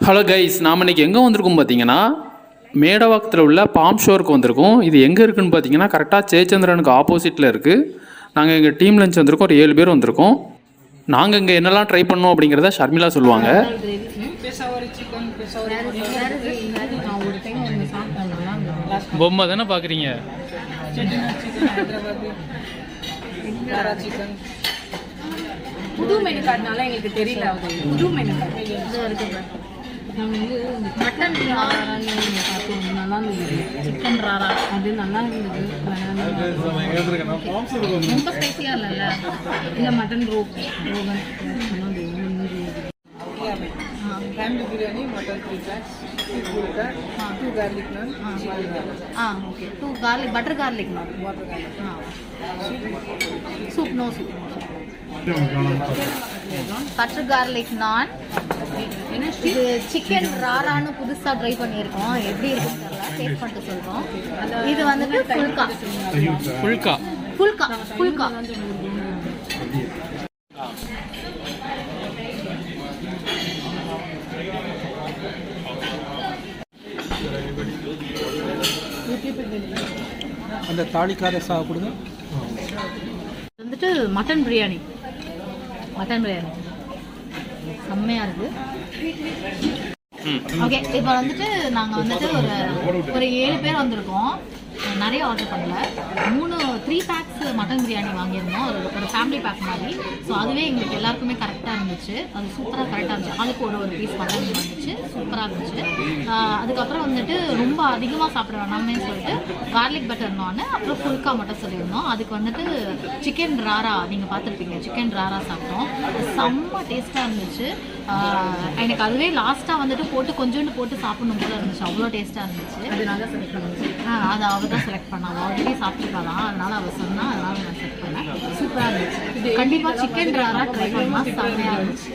Hello guys, நாம் இன்றைக்கி எங்கே வந்திருக்கோம் பார்த்தீங்கன்னா மேடவாக்கத்தில் உள்ள பாம் ஷோருக்கு வந்திருக்கோம். இது எங்கே இருக்குதுன்னு பார்த்தீங்கன்னா கரெக்டாக ஜெயச்சந்திரனுக்கு ஆப்போசிட்டில் இருக்குது. நாங்கள் எங்கள் டீம் லஞ்ச் வந்திருக்கோம், ஒரு 7 பேர் வந்திருக்கோம். நாங்கள் இங்கே என்னெல்லாம் ட்ரை பண்ணோம் அப்படிங்கிறத ஷர்மிளா சொல்லுவாங்க. பொம்மை தானே பார்க்குறீங்க? புது மெனு கார்டுனால எங்களுக்கு தெரியல. புது மெனு கார்டு மட்டன் நல்லா இருந்தது. சிக்கன் ராரா அது நல்லா இருந்தது. ரொம்ப ஸ்பைசியாக இல்லைல்ல. இல்லை mutton rogan family biryani, mutton 3 packs, 2 garlic naan, okay 2 garlic butter garlic naan, soup no soup, butter garlic naan. இது சிக்கன் ராரான்னு புதுசாக ட்ரை பண்ணியிருக்கோம். எப்படி இருக்குன்னு தெரியல, டேஸ்ட் பண்ணிட்டு சொல்கிறோம். இது வந்துட்டு ஃபுல்கா ஃபுல்கா ஃபுல்கா ஃபுல்கா அந்த தாளிக்கார சாப்பிடுங்க. வந்துட்டு மட்டன் பிரியாணி செம்மையாக இருக்குது. ஓகே, இப்போ வந்துட்டு நாங்கள் வந்துட்டு ஒரு 7 பேர் வந்திருக்கோம். நிறைய ஆர்டர் பண்ணல. 3 பேக்ஸ் மட்டன் பிரியாணி வாங்கியிருந்தோம். ஒரு ஃபேமிலி பேக் மாதிரி. ஸோ அதுவே எங்களுக்கு எல்லாருக்குமே கரெக்டாக இருந்துச்சு. அது சூப்பராக கரெக்டாக இருந்துச்சு. ஆளுக்கு ஒரு பீஸ் மட்டன் வந்துச்சு, சூப்பராக இருந்துச்சு. அதுக்கப்புறம் வந்துட்டு ரொம்ப அதிகமாக சாப்பிட வேணாமே சொல்லிட்டு கார்லிக் பட்டர் நான், அப்புறம் ஃபுல்கா மட்டும் சொல்லியிருந்தோம். அதுக்கு வந்துட்டு சிக்கன் ராரா நீங்கள் பார்த்துருப்பீங்க, சிக்கன் ராரா சாப்பிட்டோம். செம்ம டேஸ்ட்டாக இருந்துச்சு. எனக்கு அதுவே லாஸ்ட்டாக வந்துட்டு கொஞ்சோண்டு போட்டு சாப்பிடணும் போல இருந்துச்சு. அவ்வளோ டேஸ்ட்டாக இருந்துச்சு. அது அவள் தான் செலக்ட் பண்ணா. அவள் ஆல்ரெடி சாப்பிட்டுருக்காதான், அதனால் அவள் சொன்னால், அதனால் நான் செலக்ட் பண்ணேன். சூப்பராக இருந்துச்சு. கண்டிப்பாக சிக்கன் ராரா ட்ரை பண்ணால் செம்மையாக இருந்துச்சு.